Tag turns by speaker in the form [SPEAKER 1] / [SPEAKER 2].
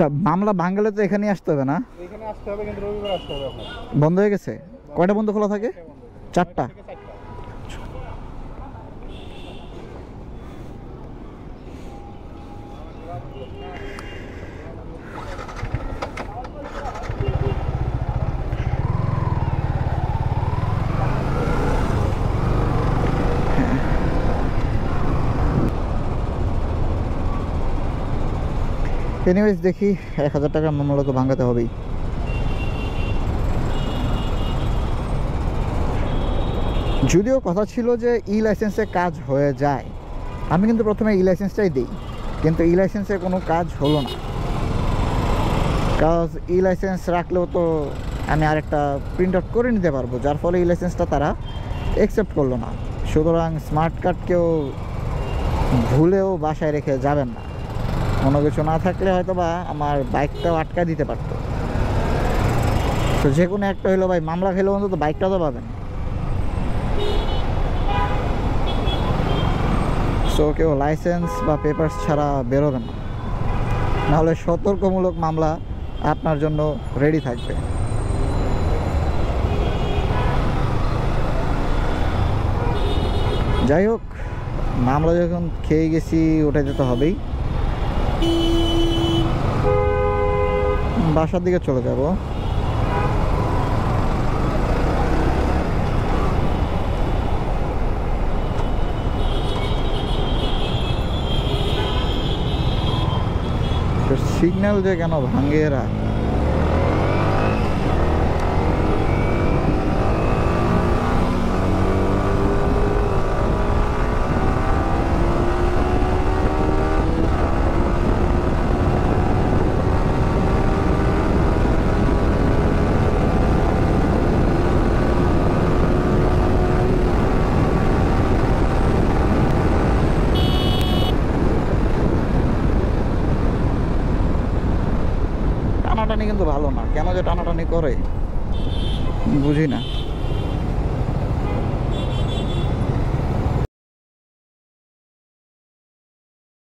[SPEAKER 1] আচ্ছা, মামলা ভাঙলে তো এখানে আসতে হবে না?
[SPEAKER 2] এখানে আসতে হবে, কিন্তু রবিবার আসতে হবে আপনার।
[SPEAKER 1] বন্ধ হয়ে গেছে? কয়টা বন্ধ খোলা থাকে? 4টা। এনিওয়েজ দেখি 1000 টাকার মামলা তো ভাঙাতে হবেই। যদিও কথা ছিল যে লাইসেন্সে কাজ হয়ে যায়, আমি কিন্তু প্রথমে লাইসেন্সটাই দিই, কিন্তু লাইসেন্সে কোনো কাজ হলো না। কাজ লাইসেন্স রাখলেও তো আমি আরেকটা প্রিন্ট আউট করে নিতে পারবো, যার ফলে লাইসেন্সটা তারা অ্যাকসেপ্ট করলো না। সুতরাং স্মার্ট কার্ডকেও ভুলেও বাসায় রেখে যাবেন না। কোনো কিছু না থাকলে হয়তো বা আমার বাইকটাও আটকা দিতে পারতো। তো যে কোনো একটা হলো ভাই, মামলা খেলেও অন্তত বাইকটা তো পাবেন। সো কেউ লাইসেন্স বা পেপারস ছাড়া বেরোবেন না, নাহলে সতর্কমূলক মামলা আপনার জন্য রেডি থাকবে। যাই হোক, মামলা যখন খেয়ে গেছি ওটাতে তো হবেই। বাসার দিকে চলে যাব। সিগন্যাল যে কেন ভাঙে এরা। টানাটানি কিন্তু ভালো না, কেন যে টানাটানি করে বুঝি না।